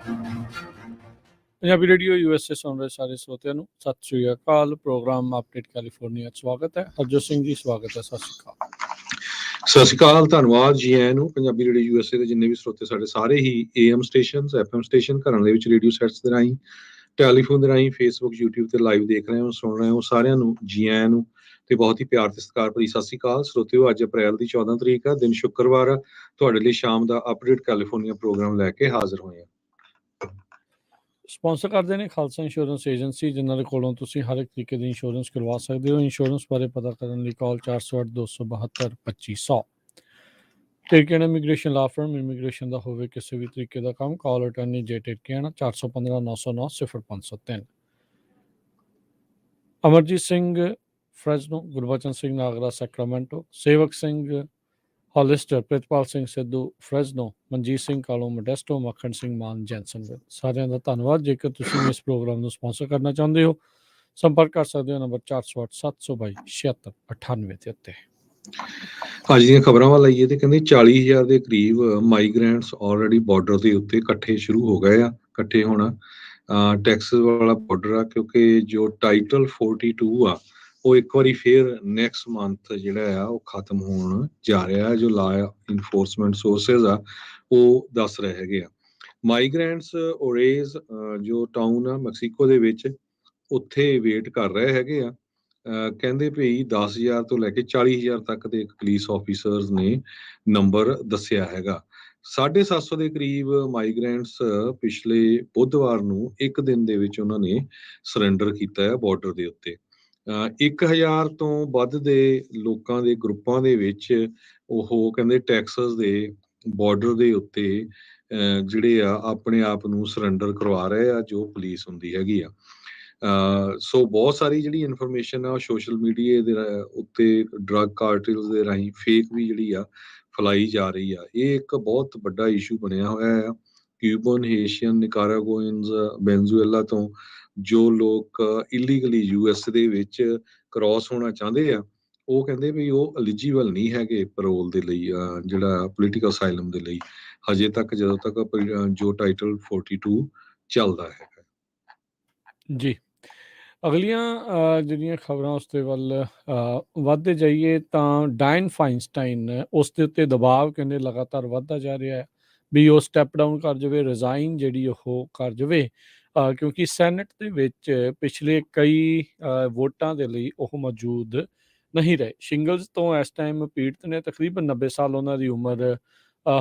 Punjabi radio USA ਸੁਣ ਰਹੇ ਸਾਰੇ ਸਰੋਤਿਆਂ ਨੂੰ ਸਤਿ ਸ਼੍ਰੀ ਅਕਾਲ। ਪ੍ਰੋਗਰਾਮ ਅਪਡੇਟ ਕੈਲੀਫੋਰਨੀਆ 'ਚ ਸਵਾਗਤ ਹੈ। ਹਰਜੋਤ ਸਿੰਘ ਜੀ ਸਵਾਗਤ ਹੈ। ਸਤਿ ਸ਼੍ਰੀ ਅਕਾਲ। ਸਤਿ ਸ਼੍ਰੀ ਅਕਾਲ, ਧੰਨਵਾਦ ਜੀ ਆਇਆਂ ਨੂੰ। ਪੰਜਾਬੀ ਰੇਡੀਓ USA ਦੇ ਜਿੰਨੇ ਵੀ ਸਰੋਤੇ ਸਾਡੇ ਸਾਰੇ ਹੀ AM ਸਟੇਸ਼ਨ, FM ਸਟੇਸ਼ਨ, ਘਰਾਂ ਦੇ ਵਿੱਚ ਰੇਡੀਓ ਸੈਟਸ ਦੇ ਰਾਹੀਂ, ਟੈਲੀਫੋਨ ਦੇ ਰਾਹੀਂ, ਫੇਸਬੁੱਕ, YouTube ਤੇ ਲਾਈਵ ਦੇਖ ਰਹੇ ਹੋ, ਸੁਣ ਰਹੇ ਹੋ, ਸਾਰਿਆਂ ਨੂੰ ਜੀ ਆਇਆਂ ਨੂੰ ਤੇ ਬਹੁਤ ਹੀ ਪਿਆਰ ਤੇ ਸਤਿਕਾਰ ਭਰੀ ਸਤਿ ਸ਼੍ਰੀ ਅਕਾਲ। ਸਰੋਤਿਓ, ਅੱਜ ਅਪ੍ਰੈਲ ਦੀ 14 ਤਰੀਕ ਆ, ਦਿਨ ਸ਼ੁੱਕਰਵਾਰ ਆ। ਤੁਹਾਡੇ ਲਈ ਸ਼ਾਮ ਦਾ ਅਪਡੇਟ ਕੈਲੀਫੋਰਨੀਆ ਪ੍ਰੋਗਰਾਮ ਲੈ ਕੇ ਹਾਜ਼ਰ ਹੋਏ ਆ। ਸਪਾਂਸਰ ਕਰਦੇ ਨੇ ਖਾਲਸਾ ਇੰਸ਼ੋਰੈਂਸ ਏਜੰਸੀ, ਜਿਨ੍ਹਾਂ ਦੇ ਕੋਲੋਂ ਤੁਸੀਂ ਹਰ ਇੱਕ ਤਰੀਕੇ ਦੀ ਇੰਸ਼ੋਰੈਂਸ ਕਰਵਾ ਸਕਦੇ ਹੋ। ਇੰਸ਼ੋਰੈਂਸ ਬਾਰੇ ਪਤਾ ਕਰਨ ਲਈ ਕਾਲ 408-272-2500। ਟਿਰਕੇਨ ਇਮੀਗ੍ਰੇਸ਼ਨ ਲਾ ਫਰਮ, ਇਮੀਗ੍ਰੇਸ਼ਨ ਦਾ ਹੋਵੇ ਕਿਸੇ ਵੀ ਤਰੀਕੇ ਦਾ ਕੰਮ, ਕਾਲ ਅਟਰਨੀ ਜੇ ਟਿਰਕੇਨ 415-909-0503। ਅਮਰਜੀਤ ਸਿੰਘ ਫਰੈਜ਼ਨੋ, ਗੁਰਬਚਨ ਸਿੰਘ ਨਾਗਰਾ ਸੈਕਰਾਮੈਂਟੋ, ਸੇਵਕ ਸਿੰਘ ਹੌਲਿਸਟਰ, ਪ੍ਰਿਤਪਾਲ ਸਿੰਘ ਸਿੱਧੂ ਫਰੈਜ਼ਨੋ, ਮਨਜੀਤ ਸਿੰਘ ਕਾਲੋ ਮੋਡੈਸਟੋ, ਮੱਖਣ ਸਿੰਘ ਮਾਨ ਜੈਨਸਨਵਿਲ। ਸਾਰਿਆਂ ਦਾ ਧੰਨਵਾਦ। ਜੇਕਰ ਤੁਸੀਂ ਵੀ ਇਸ ਪ੍ਰੋਗਰਾਮ ਨੂੰ ਸਪਾਂਸਰ ਕਰਨਾ ਚਾਹੁੰਦੇ ਹੋ, ਸੰਪਰਕ ਕਰ ਸਕਦੇ ਹੋ ਨੰਬਰ 408-722-7698 ਦੇ ਉੱਤੇ। ਅੱਜ ਦੀਆਂ ਖਬਰਾਂ ਵੱਲ ਆਈਏ ਤੇ ਕਹਿੰਦੇ 40,000 ਦੇ ਕਰੀਬ ਮਾਈਗ੍ਰੈਂਟਸ ਆਲਰੇਡੀ ਬਾਰਡਰ ਦੇ ਉੱਤੇ ਇਕੱਠੇ ਸ਼ੁਰੂ ਹੋ ਗਏ ਆ। ਇਕੱਠੇ ਹੋਣਾ ਟੈਕਸਸ ਵਾਲਾ ਬਾਰਡਰ ਆ, ਕਿਉਂਕਿ ਜੋ ਟਾਈਟਲ 42 ਆ ਉਹ ਇੱਕ ਵਾਰੀ ਫੇਰ ਨੈਕਸਟ ਮੰਥ ਜਿਹੜਾ ਆ ਉਹ ਖਤਮ ਹੋਣ ਜਾ ਰਿਹਾ। ਜੋ ਲਾ ਇਨਫੋਰਸਮੈਂਟ ਸੋਰਸਿਸ ਆ ਉਹ ਦੱਸ ਰਹੇ ਹੈਗੇ ਆ। ਮਾਈਗ੍ਰੈਂਟਸ ਓਰੇਜ਼ ਜੋ ਟਾਊਨ ਆ ਮੈਕਸੀਕੋ ਦੇ ਵਿੱਚ, ਉੱਥੇ ਵੇਟ ਕਰ ਰਹੇ ਹੈਗੇ ਆ। ਕਹਿੰਦੇ ਭਈ 10,000 ਤੋਂ ਲੈ ਕੇ 40,000 ਤੱਕ ਦੇ ਪੁਲਿਸ ਆਫੀਸਰਸ ਨੇ ਨੰਬਰ ਦੱਸਿਆ ਹੈਗਾ। 750 ਦੇ ਕਰੀਬ ਮਾਈਗ੍ਰੈਂਟਸ ਪਿਛਲੇ ਬੁੱਧਵਾਰ ਨੂੰ ਇੱਕ ਦਿਨ ਦੇ ਵਿੱਚ ਉਹਨਾਂ ਨੇ ਸਰੈਂਡਰ ਕੀਤਾ ਹੈ ਬਾਰਡਰ ਦੇ ਉੱਤੇ। 1,000 ਤੋਂ ਵੱਧ ਦੇ ਲੋਕਾਂ ਦੇ ਗਰੁੱਪਾਂ ਦੇ ਵਿੱਚ ਉਹ ਕਹਿੰਦੇ ਟੈਕਸਸ ਦੇ ਬਾਰਡਰ ਦੇ ਉੱਤੇ ਜਿਹੜੇ ਆ ਆਪਣੇ ਆਪ ਨੂੰ ਸਰੈਂਡਰ ਕਰਵਾ ਰਹੇ ਆ, ਜੋ ਪੁਲਿਸ ਹੁੰਦੀ ਹੈਗੀ ਆ। ਸੋ ਬਹੁਤ ਸਾਰੀ ਜਿਹੜੀ ਇਨਫੋਰਮੇਸ਼ਨ ਆ ਉਹ ਸੋਸ਼ਲ ਮੀਡੀਆ ਦੇ ਉੱਤੇ ਡਰੱਗ ਕਾਰਟਲਸ ਦੇ ਰਾਹੀਂ ਫੇਕ ਵੀ ਜਿਹੜੀ ਆ ਫੈਲਾਈ ਜਾ ਰਹੀ ਆ। ਇਹ ਇੱਕ ਬਹੁਤ ਵੱਡਾ ਇਸ਼ੂ ਬਣਿਆ ਹੋਇਆ ਆ। ਕਿਊਬਨ, ਹੇਸ਼ੀਅਨ, ਨਿਕਾਰਾਗੁਇਨਸ, ਵੈਨਜ਼ੂਏਲਾ ਤੋਂ ਜੋ ਲੋਕ ਇਲੀਗਲੀ US ਦੇ ਵਿੱਚ ਕ੍ਰਾਸ ਹੋਣਾ ਚਾਹੁੰਦੇ ਆ, ਉਹ ਕਹਿੰਦੇ ਵੀ ਉਹ ਐਲੀਜੀਬਲ ਨਹੀਂ ਹੈਗੇ ਪੈਰੋਲ ਦੇ ਲਈ, ਜਿਹੜਾ ਪੋਲੀਟੀਕਲ ਅਸਾਈਲਮ ਦੇ ਲਈ, ਹਜੇ ਤੱਕ ਜਦੋਂ ਤੱਕ ਜੋ ਟਾਈਟਲ 42 ਚੱਲਦਾ ਹੈਗਾ ਜੀ, ਅਗਲੀਆਂ ਜਿਹੜੀਆਂ ਖਬਰਾਂ ਉਸ ਦੇ ਵੱਲ ਵੱਧਦੇ ਜਾਈਏ ਤਾਂ ਡਾਇਨ ਫਾਈਨਸਟਾਈਨ, ਉਸ ਦੇ ਉੱਤੇ ਦਬਾਅ ਕਹਿੰਦੇ ਲਗਾਤਾਰ ਵੱਧਦਾ ਜਾ ਰਿਹਾ ਹੈ ਵੀ ਉਹ ਸਟੈਪ ਡਾਊਨ ਕਰ ਜਾਵੇ, ਰਿਜ਼ਾਈਨ ਜਿਹੜੀ ਉਹ ਕਰ ਜਾਵੇ, ਕਿਉਂਕਿ ਸੈਨੇਟ ਦੇ ਵਿੱਚ ਪਿਛਲੇ ਕਈ ਵੋਟਾਂ ਦੇ ਲਈ ਉਹ ਮੌਜੂਦ ਨਹੀਂ ਰਹੇ। ਸ਼ਿੰਗਲਸ ਤੋਂ ਇਸ ਟਾਈਮ ਪੀੜਤ ਨੇ, ਤਕਰੀਬਨ 90 ਸਾਲ ਉਹਨਾਂ ਦੀ ਉਮਰ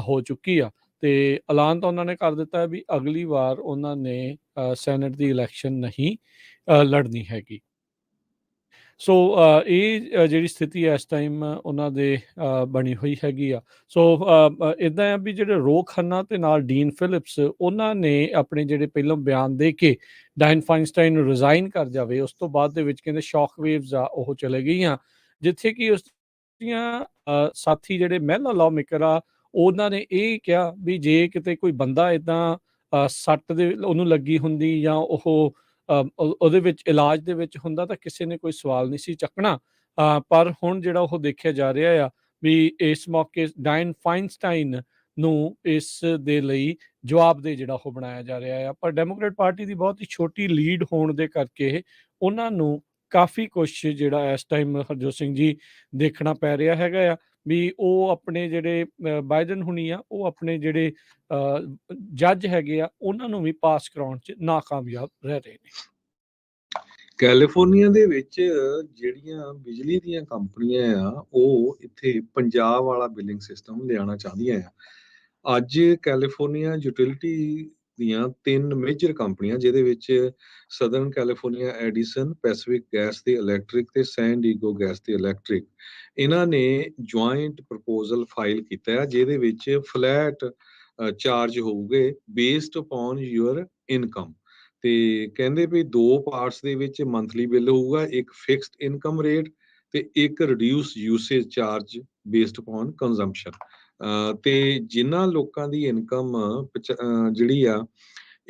ਹੋ ਚੁੱਕੀ ਆ, ਤੇ ਐਲਾਨ ਤਾਂ ਉਹਨਾਂ ਨੇ ਕਰ ਦਿੱਤਾ ਵੀ ਅਗਲੀ ਵਾਰ ਉਹਨਾਂ ਨੇ ਸੈਨੇਟ ਦੀ ਇਲੈਕਸ਼ਨ ਨਹੀਂ ਲੜਨੀ ਹੈਗੀ। ਸੋ ਇਹ ਜਿਹੜੀ ਸਥਿਤੀ ਇਸ ਟਾਈਮ ਉਹਨਾਂ ਦੇ ਬਣੀ ਹੋਈ ਹੈਗੀ ਆ। ਸੋ ਇੱਦਾਂ ਆ ਵੀ ਜਿਹੜੇ ਰੋ ਖੰਨਾ ਤੇ ਨਾਲ ਡੀਨ ਫਿਲਿਪਸ, ਉਹਨਾਂ ਨੇ ਆਪਣੇ ਜਿਹੜੇ ਪਹਿਲਾਂ ਬਿਆਨ ਦੇ ਕੇ ਡਾਇਨ ਫਾਈਨਸਟਾਈਨ ਨੂੰ ਰਿਜ਼ਾਈਨ ਕਰ ਜਾਵੇ, ਉਸ ਤੋਂ ਬਾਅਦ ਦੇ ਵਿੱਚ ਕਹਿੰਦੇ ਸ਼ੌਕ ਵੇਵਸ ਆ ਉਹ ਚਲੇ ਗਈਆਂ, ਜਿੱਥੇ ਕਿ ਉਸ ਦੀਆਂ ਸਾਥੀ ਜਿਹੜੇ ਮਹਿਲਾ ਲਾਅ ਮੇਕਰ ਆ, ਉਹਨਾਂ ਨੇ ਇਹ ਕਿਹਾ ਵੀ ਜੇ ਕਿਤੇ ਕੋਈ ਬੰਦਾ ਇੱਦਾਂ ਸੱਟ ਦੇ ਉਹਨੂੰ ਲੱਗੀ ਹੁੰਦੀ ਜਾਂ ਉਹ ਉਹਦੇ ਵਿੱਚ ਇਲਾਜ ਦੇ ਵਿੱਚ ਹੁੰਦਾ ਤਾਂ ਕਿਸੇ ਨੇ ਕੋਈ ਸਵਾਲ ਨਹੀਂ ਸੀ ਚੱਕਣਾ। ਪਰ ਹੁਣ ਜਿਹੜਾ ਉਹ ਦੇਖਿਆ ਜਾ ਰਿਹਾ ਆ ਵੀ ਇਸ ਮੌਕੇ ਡਾਇਨ ਫਾਈਨਸਟਾਈਨ ਨੂੰ ਇਸ ਦੇ ਲਈ ਜਵਾਬਦੇਹ ਜਿਹੜਾ ਉਹ ਬਣਾਇਆ ਜਾ ਰਿਹਾ ਆ। ਪਰ ਡੈਮੋਕ੍ਰੇਟ ਪਾਰਟੀ ਦੀ ਬਹੁਤ ਹੀ ਛੋਟੀ ਲੀਡ ਹੋਣ ਦੇ ਕਰਕੇ ਉਹਨਾਂ ਨੂੰ ਕਾਫੀ ਕੁਛ ਜਿਹੜਾ ਇਸ ਟਾਈਮ ਹਰਜੋਤ ਸਿੰਘ ਜੀ ਦੇਖਣਾ ਪੈ ਰਿਹਾ ਹੈਗਾ ਆ ਵੀ ਉਹ ਆਪਣੇ ਜਿਹੜੇ ਬਾਈਡਨ ਹੁਣੀ ਆ, ਉਹ ਆਪਣੇ ਜਿਹੜੇ ਜੱਜ ਹੈਗੇ ਆ ਉਹਨਾਂ ਨੂੰ ਵੀ ਪਾਸ ਕਰਾਉਣ 'ਚ ਨਾਕਾਮਯਾਬ ਰਹਿ ਰਹੇ ਨੇ। ਕੈਲੀਫੋਰਨੀਆ ਦੇ ਵਿੱਚ ਜਿਹੜੀਆਂ ਬਿਜਲੀ ਦੀਆਂ ਕੰਪਨੀਆਂ ਆ ਉਹ ਇੱਥੇ ਪੰਜਾਬ ਵਾਲਾ ਬਿਲਿੰਗ ਸਿਸਟਮ ਲਿਆਉਣਾ ਚਾਹੁੰਦੀਆਂ ਆ। ਅੱਜ ਕੈਲੀਫੋਰਨੀਆ ਯੂਟਿਲਿਟੀ ਦੀਆਂ 3 ਮੇਜਰ ਕੰਪਨੀਆਂ, ਜਿਹਦੇ ਵਿੱਚ southern California Edison, Pacific gas ਤੇ ਇਲੈਕਟ੍ਰਿਕ ਤੇ ਸੈਨ ਡੀਗੋ ਗੈਸ ਤੇ ਇਲੈਕਟ੍ਰਿਕ, ਇਹਨਾਂ ਨੇ ਜੁਆਇੰਟ ਪ੍ਰਪੋਜ਼ਲ ਫਾਈਲ ਕੀਤਾ ਹੈ, ਜਿਹਦੇ ਵਿੱਚ ਫਲੈਟ ਚਾਰਜ ਹੋਊਗੇ ਬੇਸਡ ਅਪੋਨ ਯੂਅਰ ਇਨਕਮ। ਤੇ ਕਹਿੰਦੇ ਵੀ 2 ਪਾਰਟਸ ਦੇ ਵਿੱਚ ਮੰਥਲੀ ਬਿੱਲ ਹੋਊਗਾ, ਇੱਕ ਫਿਕਸਡ ਇਨਕਮ ਰੇਟ ਤੇ ਇੱਕ reduce usage charge based upon consumption. ਤੇ ਜਿਨ੍ਹਾਂ ਲੋਕਾਂ ਦੀ ਇਨਕਮ ਜਿਹੜੀ ਆ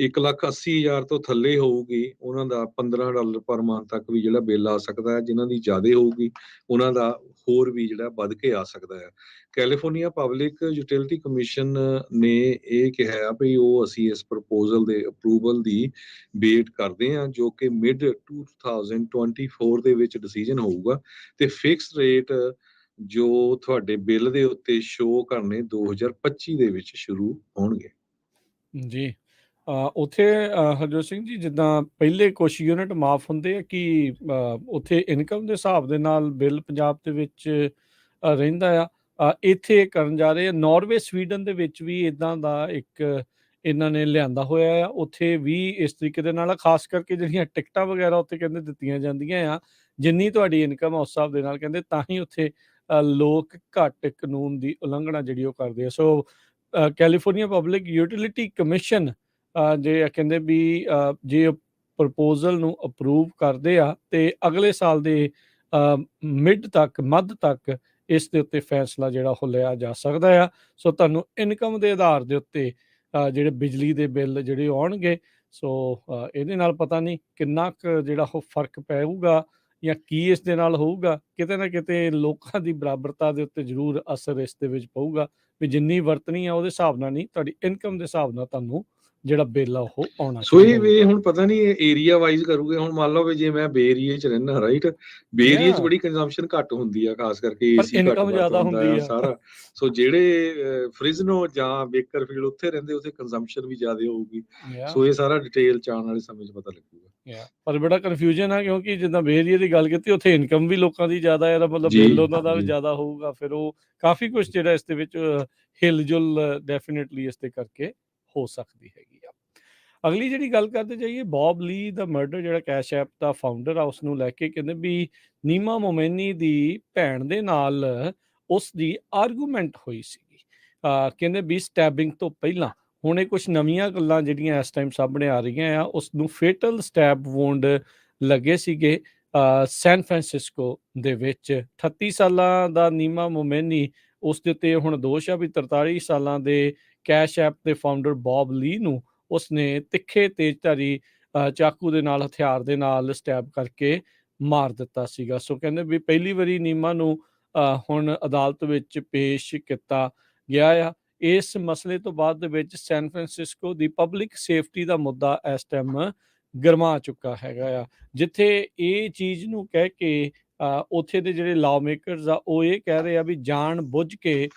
1,80,000 ਤੋਂ ਥੱਲੇ ਹੋਊਗੀ ਉਹਨਾਂ ਦਾ $15 ਪਰ ਮੰਥ ਤੱਕ ਵੀ ਜਿਹੜਾ ਬਿੱਲ ਆ ਸਕਦਾ ਹੈ। ਜਿਨ੍ਹਾਂ ਦੀ ਜ਼ਿਆਦਾ ਹੋਊਗੀ ਉਹਨਾਂ ਦਾ ਹੋਰ ਵੀ ਜਿਹੜਾ ਵੱਧ ਕੇ ਆ ਸਕਦਾ ਹੈ। ਕੈਲੀਫੋਰਨੀਆ ਪਬਲਿਕ ਯੂਟਿਲਿਟੀ ਕਮਿਸ਼ਨ ਨੇ ਇਹ ਕਿਹਾ ਵੀ ਉਹ ਅਸੀਂ ਇਸ ਪ੍ਰਪੋਜ਼ਲ ਦੇ ਅਪਰੂਵਲ ਦੀ ਵੇਟ ਕਰਦੇ ਹਾਂ, ਜੋ ਕਿ ਮਿਡ 2024 ਦੇ ਵਿੱਚ ਡਿਸੀਜਨ ਹੋਊਗਾ ਤੇ ਫਿਕਸ ਰੇਟ ਜੋ ਤੁਹਾਡੇ ਬਿੱਲ ਦੇ ਉੱਤੇ ਸ਼ੋ ਕਰਨੇ 2025 ਦੇ ਵਿੱਚ ਸ਼ੁਰੂ ਹੋਣਗੇ। ਜੀ ਉੱਥੇ ਹਰਜੋਤ ਸਿੰਘ ਜੀ, ਜਿੱਦਾਂ ਪਹਿਲੇ ਕੁਛ ਯੂਨਿਟ ਮਾਫ ਹੁੰਦੇ ਆ ਕਿ ਉੱਥੇ ਇਨਕਮ ਦੇ ਹਿਸਾਬ ਦੇ ਨਾਲ ਬਿੱਲ ਪੰਜਾਬ ਦੇ ਵਿੱਚ ਰਹਿੰਦਾ ਆ। ਇੱਥੇ ਕਰਨ ਜਾ ਰਹੇ ਆ। ਨਾਰਵੇ, ਸਵੀਡਨ ਦੇ ਵਿੱਚ ਵੀ ਇਦਾਂ ਦਾ ਇੱਕ ਇਹਨਾਂ ਨੇ ਲਿਆਂਦਾ ਹੋਇਆ ਆ। ਉੱਥੇ ਵੀ ਇਸ ਤਰੀਕੇ ਦੇ ਨਾਲ ਆ, ਖਾਸ ਕਰਕੇ ਜਿਹੜੀਆਂ ਟਿਕਟਾਂ ਵਗੈਰਾ ਉੱਥੇ ਕਹਿੰਦੇ ਦਿੱਤੀਆਂ ਜਾਂਦੀਆਂ ਆ। ਜਿੰਨੀ ਤੁਹਾਡੀ ਇਨਕਮ ਆ ਉਸ ਹਿਸਾਬ ਦੇ ਨਾਲ ਕਹਿੰਦੇ ਤਾਂ ਹੀ ਉੱਥੇ ਲੋਕ ਘੱਟ ਕਾਨੂੰਨ ਦੀ ਉਲੰਘਣਾ ਜਿਹੜੀ ਉਹ ਕਰਦੇ ਆ। ਸੋ ਕੈਲੀਫੋਰਨੀਆ ਪਬਲਿਕ ਯੂਟਿਲਿਟੀ ਕਮਿਸ਼ਨ ਜੇ ਕਹਿੰਦੇ ਵੀ ਜੇ ਪ੍ਰਪੋਜ਼ਲ ਨੂੰ ਅਪਰੂਵ ਕਰਦੇ ਆ ਤੇ ਅਗਲੇ ਸਾਲ ਦੇ ਮੱਧ ਤੱਕ ਇਸ ਦੇ ਉੱਤੇ ਫੈਸਲਾ ਜਿਹੜਾ ਉਹ ਲਿਆ ਜਾ ਸਕਦਾ ਆ। ਸੋ ਤੁਹਾਨੂੰ ਇਨਕਮ ਦੇ ਆਧਾਰ ਦੇ ਉੱਤੇ ਜਿਹੜੇ ਬਿਜਲੀ ਦੇ ਬਿੱਲ ਜਿਹੜੇ ਆਉਣਗੇ, ਸੋ ਇਹਦੇ ਨਾਲ ਪਤਾ ਨਹੀਂ ਕਿੰਨਾ ਕੁ ਜਿਹੜਾ ਉਹ ਫਰਕ ਪਊਗਾ ਜਾਂ ਕੀ ਇਸ ਦੇ ਨਾਲ ਹੋਊਗਾ। ਕਿਤੇ ਨਾ ਕਿਤੇ ਲੋਕਾਂ ਦੀ ਬਰਾਬਰਤਾ ਦੇ ਉੱਤੇ ਜ਼ਰੂਰ ਅਸਰ ਇਸ ਦੇ ਵਿੱਚ ਪਊਗਾ ਵੀ ਜਿੰਨੀ ਵਰਤਣੀ ਆ ਉਹਦੇ ਹਿਸਾਬ ਨਾਲ ਨਹੀਂ, ਤੁਹਾਡੀ ਇਨਕਮ ਦੇ ਹਿਸਾਬ ਨਾਲ ਤੁਹਾਨੂੰ ਜਿਹੜਾ ਬਿੱਲ ਆ ਉਹ ਆਉਣਾ ਸੋ ਸ਼ੁਰੂ ਇਹ ਹੋਊਗਾ। ਹੁਣ ਪਤਾ ਨਹੀਂ ਇਹ ਏਰੀਆ ਵਾਈਜ਼ ਕਰੂਗੇ। ਹੁਣ ਮੰਨ ਲਓ ਵੀ ਜੇ ਮੈਂ ਬੇ ਏਰੀਏ 'ਚ ਰਹਿਣਾ, ਰਾਈਟ, ਬੇ ਏਰੀਏ 'ਚ Yeah, ਬੜੀ ਕੰਜ਼ੰਪਸ਼ਨ ਘੱਟ ਹੁੰਦੀ ਆ, ਖਾਸ ਕਰਕੇ ਪਰ ਏਸੀ ਘੱਟ ਇਨਕਮ ਵਰਤ ਜ਼ਿਆਦਾ ਹੁੰਦਾ ਹੁੰਦੀ ਆ ਆ। ਸਾਰਾ। ਸੋ ਜਿਹੜੇ ਫ੍ਰਿਜ਼ਨੋ ਜਾਂ ਬੇਕਰਫੀਲਡ ਉੱਥੇ ਰਹਿੰਦੇ, ਉੱਥੇ ਕੰਜ਼ੰਪਸ਼ਨ ਵੀ ਜ਼ਿਆਦਾ ਹੋਊਗੀ। Yeah, ਸੋ ਇਹ ਸਾਰਾ ਡਿਟੇਲ 'ਚ ਆਉਣ ਵਾਲੇ ਸਮੇਂ 'ਚ ਪਤਾ ਲੱਗੂਗਾ। yeah, ਪਰ ਬੜਾ ਕਨਫਿਊਜ਼ਨ ਆ ਕਿਉਂਕਿ ਜਿੱਦਾਂ ਬੇ ਏਰੀਏ ਦੀ ਗੱਲ ਕੀਤੀ, ਉੱਥੇ ਇਨਕਮ ਵੀ ਲੋਕਾਂ ਦੀ ਜ਼ਿਆਦਾ ਹੈ, ਇਹਦਾ ਮਤਲਬ ਜੀ ਬਿੱਲ ਉਹਨਾਂ ਦਾ ਵੀ ਜੀ ਜ਼ਿਆਦਾ ਹੋਊਗਾ। ਫਿਰ ਉਹ ਕਾਫੀ ਕੁਝ ਜਿਹੜਾ ਇਸ ਦੇ ਵਿੱਚ ਹਿਲਜੁਲ ਡੈਫੀਨਿਟਲੀ ਇਸ ਦੇ ਕਰਕੇ ਹੋ ਸਕਦੀ ਹੈਗੀ ਆ। ਅਗਲੀ ਜਿਹੜੀ ਗੱਲ ਕਰਦੇ ਜਾਈਏ, ਬੌਬ ਲੀ ਦਾ ਮਰਡਰ, ਜਿਹੜਾ ਕੈਸ਼ ਐਪ ਦਾ ਫਾਊਂਡਰ ਆ, ਉਸ ਨੂੰ ਲੈ ਕੇ ਕਹਿੰਦੇ ਵੀ ਨੀਮਾ ਮੋਮੈਨੀ ਦੀ ਭੈਣ ਦੇ ਨਾਲ ਉਸ ਦੀ ਆਰਗੂਮੈਂਟ ਹੋਈ ਸੀਗੀ। ਕਹਿੰਦੇ ਵੀ ਸਟੈਬਿੰਗ ਤੋਂ ਪਹਿਲਾਂ। ਹੁਣ ਇਹ ਕੁਝ ਨਵੀਆਂ ਗੱਲਾਂ ਜਿਹੜੀਆਂ ਇਸ ਟਾਈਮ ਸਾਹਮਣੇ ਆ ਰਹੀਆਂ ਆ। ਉਸ ਨੂੰ ਫੇਟਲ ਸਟੈਬ ਵੂੰਡ ਲੱਗੇ ਸੀਗੇ ਸੈਨ ਫਰਾਂਸਿਸਕੋ ਦੇ ਵਿੱਚ। 38 ਸਾਲਾਂ ਦਾ ਨੀਮਾ ਮੋਮੈਨੀ, ਉਸ ਦੇ ਉੱਤੇ ਹੁਣ ਦੋਸ਼ ਆ ਵੀ 43 ਸਾਲਾਂ ਦੇ ਕੈਸ਼ ਐਪ ਦੇ ਫਾਊਂਡਰ ਬੌਬ ਲੀ ਨੂੰ ਉਸਨੇ ਤਿੱਖੇ ਤੇਜ਼ਧਾਰੀ ਚਾਕੂ ਦੇ ਨਾਲ, ਹਥਿਆਰ ਦੇ ਨਾਲ ਸਟੈਬ ਕਰਕੇ ਮਾਰ ਦਿੱਤਾ ਸੀਗਾ। ਸੋ ਕਹਿੰਦੇ ਵੀ ਪਹਿਲੀ ਵਾਰੀ ਨੀਮਾ ਨੂੰ ਹੁਣ ਅਦਾਲਤ ਵਿੱਚ ਪੇਸ਼ ਕੀਤਾ ਗਿਆ ਆ। ਇਸ ਮਸਲੇ ਤੋਂ ਬਾਅਦ ਦੇ ਵਿੱਚ ਸੈਨ ਫਰਾਂਸਿਸਕੋ ਦੀ ਪਬਲਿਕ ਸੇਫਟੀ ਦਾ ਮੁੱਦਾ ਇਸ ਟਾਈਮ ਗਰਮਾ ਚੁੱਕਾ ਹੈਗਾ ਆ, ਜਿੱਥੇ ਇਹ ਚੀਜ਼ ਨੂੰ ਕਹਿ ਕੇ ਉੱਥੇ ਦੇ ਜਿਹੜੇ ਲਾਅ ਮੇਕਰਸ ਆ ਉਹ ਇਹ ਕਹਿ ਰਹੇ ਆ ਵੀ ਜਾਣ ਬੁੱਝ ਕੇ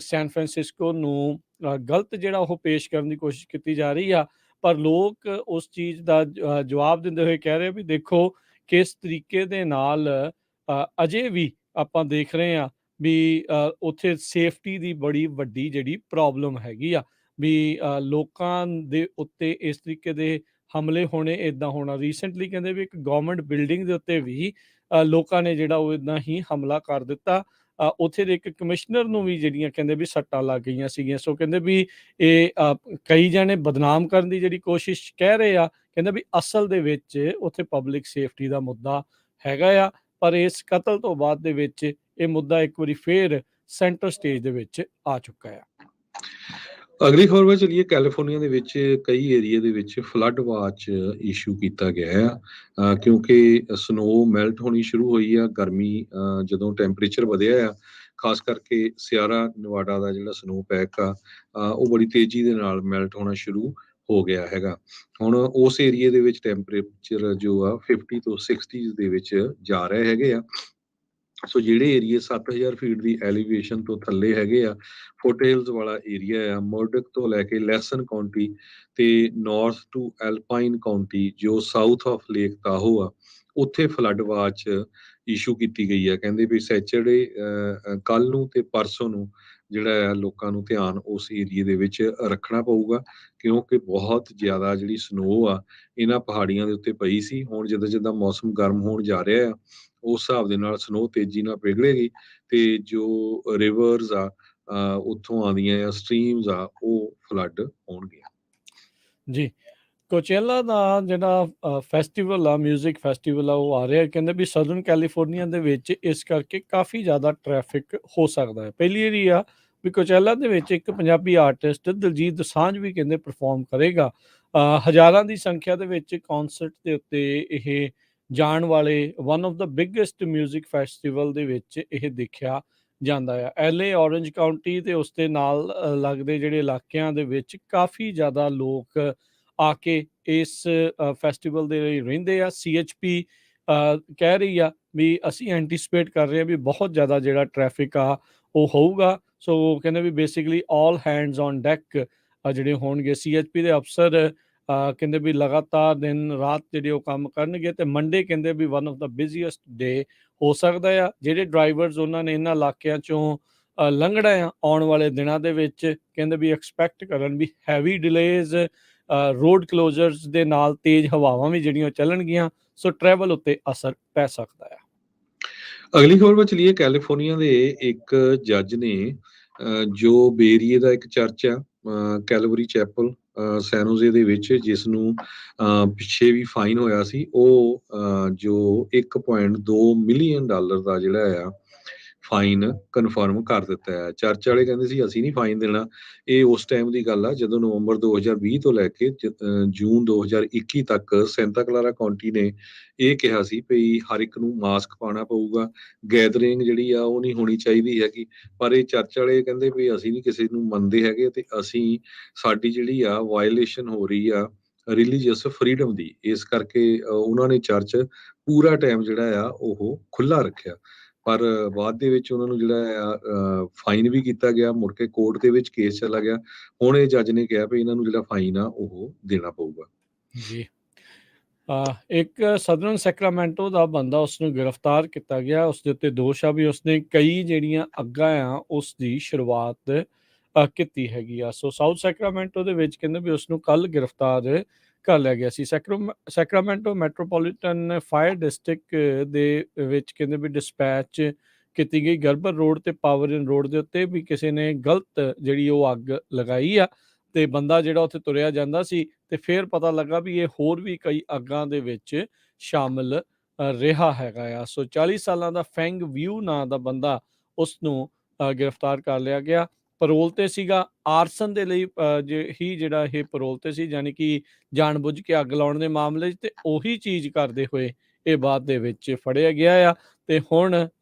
ਸੈਨ ਫਰਾਂਸਿਸਕੋ ਨੂੰ ਗਲਤ ਜਿਹੜਾ ਉਹ ਪੇਸ਼ ਕਰਨ ਦੀ ਕੋਸ਼ਿਸ਼ ਕੀਤੀ ਜਾ ਰਹੀ ਆ। ਪਰ ਲੋਕ ਉਸ ਚੀਜ਼ ਦਾ ਜਵਾਬ ਦਿੰਦੇ ਹੋਏ ਕਹਿ ਰਹੇ ਵੀ ਦੇਖੋ ਕਿਸ ਤਰੀਕੇ ਦੇ ਨਾਲ ਅਜੇ ਵੀ ਆਪਾਂ ਦੇਖ ਰਹੇ ਆ ਵੀ ਉੱਥੇ ਸੇਫਟੀ ਦੀ ਬੜੀ ਵੱਡੀ ਜਿਹੜੀ ਪ੍ਰੋਬਲਮ ਹੈਗੀ ਆ ਵੀ ਲੋਕਾਂ ਦੇ ਉੱਤੇ ਇਸ ਤਰੀਕੇ ਦੇ ਹਮਲੇ ਹੋਣੇ, ਇੱਦਾਂ ਹੋਣਾ। ਰੀਸੈਂਟਲੀ ਕਹਿੰਦੇ ਵੀ ਇੱਕ ਗਵਰਨਮੈਂਟ ਬਿਲਡਿੰਗ ਦੇ ਉੱਤੇ ਵੀ ਲੋਕਾਂ ਨੇ ਜਿਹੜਾ ਉਹ ਇੱਦਾਂ ਹੀ ਹਮਲਾ ਕਰ ਦਿੱਤਾ। ਉੱਥੇ ਦੇ ਇੱਕ ਕਮਿਸ਼ਨਰ ਨੂੰ ਵੀ ਜਿਹੜੀਆਂ ਕਹਿੰਦੇ ਵੀ ਸੱਟਾਂ ਲੱਗ ਗਈਆਂ ਸੀਗੀਆਂ। ਸੋ ਕਹਿੰਦੇ ਵੀ ਇਹ ਕਈ ਜਾਣੇ ਬਦਨਾਮ ਕਰਨ ਦੀ ਜਿਹੜੀ ਕੋਸ਼ਿਸ਼ ਕਹਿ ਰਹੇ ਆ। ਕਹਿੰਦੇ ਵੀ ਅਸਲ ਦੇ ਵਿੱਚ ਉੱਥੇ ਪਬਲਿਕ ਸੇਫਟੀ ਦਾ ਮੁੱਦਾ ਹੈਗਾ ਆ। ਪਰ ਇਸ ਕਤਲ ਤੋਂ ਬਾਅਦ ਦੇ ਵਿੱਚ ਇਹ ਮੁੱਦਾ ਇੱਕ ਵਾਰੀ ਫੇਰ ਸੈਂਟਰ ਸਟੇਜ ਦੇ ਵਿੱਚ ਆ ਚੁੱਕਾ ਆ। ਅਗਲੀ ਖਬਰ ਵੱਲ ਚੱਲੀਏ। ਕੈਲੀਫੋਰਨੀਆ ਦੇ ਵਿੱਚ ਕਈ ਏਰੀਏ ਦੇ ਵਿੱਚ ਫਲੱਡ ਵਾਚ ਇਸ਼ੂ ਕੀਤਾ ਗਿਆ ਆ ਕਿਉਂਕਿ ਸਨੋ ਮੈਲਟ ਹੋਣੀ ਸ਼ੁਰੂ ਹੋਈ ਆ। ਗਰਮੀ ਜਦੋਂ ਟੈਂਪਰੇਚਰ ਵਧਿਆ ਆ, ਖਾਸ ਕਰਕੇ ਸਿਆਰਾ ਨਵਾਡਾ ਦਾ ਜਿਹੜਾ ਸਨੋ ਪੈਕ ਆ ਉਹ ਬੜੀ ਤੇਜ਼ੀ ਦੇ ਨਾਲ ਮੈਲਟ ਹੋਣਾ ਸ਼ੁਰੂ ਹੋ ਗਿਆ ਹੈਗਾ। ਹੁਣ ਉਸ ਏਰੀਏ ਦੇ ਵਿੱਚ ਟੈਂਪਰੇਚਰ ਜੋ ਆ 50 ਤੋਂ 60 ਦੇ ਵਿੱਚ ਜਾ ਰਹੇ ਹੈਗੇ ਆ। ਸੋ ਜਿਹੜੇ ਏਰੀਏ 7000 ਫੀਟ ਦੀ ਐਲੀਵੇਸ਼ਨ ਤੋਂ ਥੱਲੇ ਹੈਗੇ ਆ, ਫੁੱਟਹਿਲਸ ਵਾਲਾ ਏਰੀਆ ਆ, ਮਰਡਕ ਤੋਂ ਲੈ ਕੇ ਲੈਸਨ ਕਾਉਂਟੀ ਤੇ ਨਾਰਥ ਟੂ ਐਲਪਾਈਨ ਕਾਉਂਟੀ ਜੋ ਸਾਊਥ ਆਫ ਲੇਕ ਤਾਹੋ ਆ, ਉੱਥੇ ਫਲੱਡ ਵਾਚ ਇਸ਼ੂ ਕੀਤੀ ਗਈ ਆ। ਕਹਿੰਦੇ ਵੀ ਸੈਚਰਡੇ ਕੱਲ ਨੂੰ ਤੇ ਪਰਸੋਂ ਨੂੰ ਜਿਹੜਾ ਆ ਲੋਕਾਂ ਨੂੰ ਧਿਆਨ ਉਸ ਏਰੀਏ ਦੇ ਵਿੱਚ ਰੱਖਣਾ ਪਊਗਾ ਕਿਉਂਕਿ ਬਹੁਤ ਜ਼ਿਆਦਾ ਜਿਹੜੀ ਸਨੋ ਆ ਇਹਨਾਂ ਪਹਾੜੀਆਂ ਦੇ ਉੱਤੇ ਪਈ ਸੀ। ਹੁਣ ਜਿੱਦਾਂ ਜਿੱਦਾਂ ਮੌਸਮ ਗਰਮ ਹੋਣ ਜਾ ਰਿਹਾ ਆ, ਉਸ ਹਿਸਾਬ ਦੇ ਨਾਲ ਸਨੋ ਤੇਜ਼ੀ ਨਾਲ ਪਿਘਲੇਗੀ ਤੇ ਜੋ ਰਿਵਰਸ ਆ ਉੱਥੋਂ ਆਉਂਦੀਆਂ ਆ ਸਟਰੀਮਸ ਆ ਉਹ ਫਲੱਡ ਹੋਣਗੀਆਂ। ਜੀ, ਕੋਚੇਲਾ ਦਾ ਜਿਹੜਾ ਫੈਸਟੀਵਲ ਆ, ਮਿਊਜ਼ਿਕ ਫੈਸਟੀਵਲ ਆ, ਉਹ ਆ ਰਿਹਾ। ਕਹਿੰਦੇ ਵੀ ਸਦਰਨ ਕੈਲੀਫੋਰਨੀਆ ਦੇ ਵਿੱਚ ਇਸ ਕਰਕੇ ਕਾਫੀ ਜ਼ਿਆਦਾ ਟ੍ਰੈਫਿਕ ਹੋ ਸਕਦਾ ਹੈ। ਪਹਿਲੀ ਵਾਰੀ ਆ ਵੀ ਕੋਚੇਲਾ ਦੇ ਵਿੱਚ ਇੱਕ ਪੰਜਾਬੀ ਆਰਟਿਸਟ ਦਲਜੀਤ ਦੋਸਾਂਝ ਵੀ ਕਹਿੰਦੇ ਪਰਫਾਰਮ ਕਰੇਗਾ। ਹਜ਼ਾਰਾਂ ਦੀ ਸੰਖਿਆ ਦੇ ਵਿੱਚ ਕੌਂਸਰਟ ਦੇ ਉੱਤੇ ਇਹ ਜਾਣ ਵਾਲੇ one of the biggest music festival ਦੇ ਵਿੱਚ ਇਹ ਦੇਖਿਆ ਜਾਂਦਾ ਆ। ਐਲਏ, ਔਰੰਜ ਕਾਊਂਟੀ ਤੇ ਉਸ ਦੇ ਨਾਲ ਲੱਗਦੇ ਜਿਹੜੇ ਇਲਾਕਿਆਂ ਦੇ ਵਿੱਚ ਕਾਫੀ ਜ਼ਿਆਦਾ ਲੋਕ ਆ ਕੇ ਇਸ ਫੈਸਟੀਵਲ ਦੇ ਲਈ ਰਹਿੰਦੇ ਆ। CHP ਕਹਿ ਰਹੀ ਆ ਵੀ ਅਸੀਂ ਐਂਟੀਸਪੇਟ ਕਰ ਰਹੇ ਹਾਂ ਵੀ ਬਹੁਤ ਜ਼ਿਆਦਾ ਜਿਹੜਾ ਟ੍ਰੈਫਿਕ ਆ ਉਹ ਹੋਊਗਾ। ਸੋ ਕਹਿੰਦੇ ਵੀ basically all hands on deck ਜਿਹੜੇ ਹੋਣਗੇ। CHP ਦੇ ਅਫਸਰ ਕਹਿੰਦੇ ਵੀ ਲਗਾਤਾਰ ਦਿਨ ਰਾਤ ਜਿਹੜੇ ਉਹ ਕੰਮ ਕਰਨਗੇ ਤੇ ਮੰਡੇ ਕਹਿੰਦੇ ਵੀ ਵਨ ਆਫ ਦਾ ਬਿਜ਼ੀਐਸਟ ਡੇ ਹੋ ਸਕਦਾ ਆ। ਜਿਹੜੇ ਡਰਾਈਵਰਸ ਉਹਨਾਂ ਨੇ ਇਹਨਾਂ ਇਲਾਕਿਆਂ ਚੋਂ ਲੰਘਣਾ ਆ ਆਉਣ ਵਾਲੇ ਦਿਨਾਂ ਦੇ ਵਿੱਚ, ਕਹਿੰਦੇ ਵੀ ਐਕਸਪੈਕਟ ਕਰਨ ਵੀ ਹੈਵੀ ਡਿਲੇਜ਼, ਰੋਡ ਕਲੋਜ਼ਰਸ ਦੇ ਨਾਲ ਤੇਜ਼ ਹਵਾਵਾਂ ਵੀ ਜਿਹੜੀਆਂ ਚੱਲਣਗੀਆਂ। ਸੋ ਟਰੈਵਲ ਉੱਤੇ ਅਸਰ ਪੈ ਸਕਦਾ ਆ। ਅਗਲੀ ਖਬਰ ਵੱਲ ਚਲੀਏ। ਕੈਲੀਫੋਰਨੀਆ ਦੇ ਇੱਕ ਜੱਜ ਨੇ ਜੋ ਬੇਰੀਏ ਦਾ ਇੱਕ ਚਰਚ ਆ, ਕੈਲਵਰੀ ਚੈਪਲ ਸੈਨੋਜ਼ੇ ਦੇ ਵਿੱਚ, ਜਿਸ ਨੂੰ ਪਿੱਛੇ ਵੀ ਫਾਈਨ ਹੋਇਆ ਸੀ, ਉਹ ਜੋ $1.2 ਮਿਲੀਅਨ ਦਾ ਜਿਹੜਾ ਆ ਫਾਈਨ ਕਨਫਰਮ ਕਰ ਦਿੱਤਾ ਹੈ। ਚਰਚ ਵਾਲੇ ਕਹਿੰਦੇ ਸੀ ਅਸੀਂ ਨਹੀਂ ਫਾਈਨ ਦੇਣਾ। ਇਹ ਉਸ ਟਾਈਮ ਦੀ ਗੱਲ ਆ ਜਦੋਂ ਨਵੰਬਰ 2020 ਤੋਂ ਲੈ ਕੇ ਜੂਨ 2021 ਤੱਕ ਸੈਂਟਾ ਕਲਾਰਾ ਕਾਉਂਟੀ ਨੇ ਇਹ ਕਿਹਾ ਸੀ ਵੀ ਹਰ ਇੱਕ ਨੂੰ ਮਾਸਕ ਪਾਉਣਾ ਪਊਗਾ, ਗੈਦਰਿੰਗ ਜਿਹੜੀ ਆ ਉਹ ਨਹੀਂ ਹੋਣੀ ਚਾਹੀਦੀ ਹੈਗੀ। ਪਰ ਇਹ ਚਰਚ ਵਾਲੇ ਕਹਿੰਦੇ ਵੀ ਅਸੀਂ ਨਹੀਂ ਕਿਸੇ ਨੂੰ ਮੰਨਦੇ ਹੈਗੇ ਤੇ ਅਸੀਂ ਸਾਡੀ ਜਿਹੜੀ ਆ ਵਾਇਲੇਸ਼ਨ ਹੋ ਰਹੀ ਆ ਰਿਲੀਜੀਅਸ ਫਰੀਡਮ ਦੀ। ਇਸ ਕਰਕੇ ਉਹਨਾਂ ਨੇ ਚਰਚ ਪੂਰਾ ਟਾਈਮ ਜਿਹੜਾ ਆ ਉਹ ਖੁੱਲ੍ਹਾ ਰੱਖਿਆ। ਪਰ ਬਾਅਦ ਦੇ ਵਿੱਚ ਉਹਨਾਂ ਨੂੰ ਜਿਹੜਾ ਆ ਫਾਈਨ ਵੀ ਕੀਤਾ ਗਿਆ, ਮੁੜ ਕੇ ਕੋਰਟ ਦੇ ਵਿੱਚ ਕੇਸ ਚਲਾ ਗਿਆ। ਹੁਣ ਇਹ ਜੱਜ ਨੇ ਕਿਹਾ ਵੀ ਇਹਨਾਂ ਨੂੰ ਜਿਹੜਾ ਫਾਈਨ ਆ ਉਹ ਦੇਣਾ ਪਊਗਾ। ਜੀ, ਇੱਕ ਸਦਰਨ ਸੈਕਰਾਮੈਂਟੋ ਦਾ ਬੰਦਾ ਉਸਨੂੰ ਗ੍ਰਿਫਤਾਰ ਕੀਤਾ ਗਿਆ। ਉਸ ਦੇ ਉੱਤੇ ਦੋਸ਼ ਆ ਵੀ ਉਸਨੇ ਕਈ ਜਿਹੜੀਆਂ ਅੱਗਾਂ ਆ ਉਸ ਦੀ ਸ਼ੁਰੂਆਤ ਕੀਤੀ ਹੈਗੀ ਆ। ਸੋ ਸਾਊਥ ਸੈਕਰਾਮੈਂਟੋ ਦੇ ਵਿੱਚ ਕਹਿੰਦੇ ਵੀ ਉਸਨੂੰ ਕੱਲ ਗ੍ਰਿਫਤਾਰ ਕਰ ਲਿਆ ਗਿਆ ਸੀ। ਸੈਕਰਾਮੈਂਟੋ ਮੈਟਰੋਪੋਲੀਟਨ ਫਾਇਰ ਡਿਸਟ੍ਰਿਕਟ ਦੇ ਵਿੱਚ ਕਹਿੰਦੇ ਵੀ ਡਿਸਪੈਚ ਕੀਤੀ ਗਈ ਗਰਬਰ ਰੋਡ ਤੇ ਪਾਵਰ ਰੋਡ ਦੇ ਉੱਤੇ ਵੀ ਕਿਸੇ ਨੇ ਗਲਤ ਜਿਹੜੀ ਉਹ ਅੱਗ ਲਗਾਈ ਆ ਤੇ ਬੰਦਾ ਜਿਹੜਾ ਉੱਥੇ ਤੁਰਿਆ ਜਾਂਦਾ ਸੀ ਤੇ ਫਿਰ ਪਤਾ ਲੱਗਾ ਵੀ ਇਹ ਹੋਰ ਵੀ ਕਈ ਅੱਗਾਂ ਦੇ ਵਿੱਚ ਸ਼ਾਮਿਲ ਰਿਹਾ ਹੈਗਾ ਆ। ਸੋ 40 ਸਾਲਾਂ ਦਾ ਫੈਂਗ ਵਿਊ ਨਾਂ ਦਾ ਬੰਦਾ ਉਸ ਨੂੰ ਗ੍ਰਿਫਤਾਰ ਕਰ ਲਿਆ ਗਿਆ। ਪਰੋਲ ਤੇ ਸੀਗਾ। ਆਰਸਨ ਦੇ ਲਈ ਜਿਹੜਾ ਇਹ ਪਰੋਲ ਤੇ ਸੀ, ਯਾਨੀ ਕਿ ਜਾਣਬੁੱਝ ਕੇ ਅੱਗ ਲਾਉਣ ਦੇ ਮਾਮਲੇ 'ਚ, ਤੇ ਉਹੀ ਚੀਜ਼ ਕਰਦੇ ਹੋਏ ਇਹ ਬਾਅਦ ਦੇ ਵਿੱਚ ਫੜਿਆ ਗਿਆ ਆ ਤੇ ਹੁਣ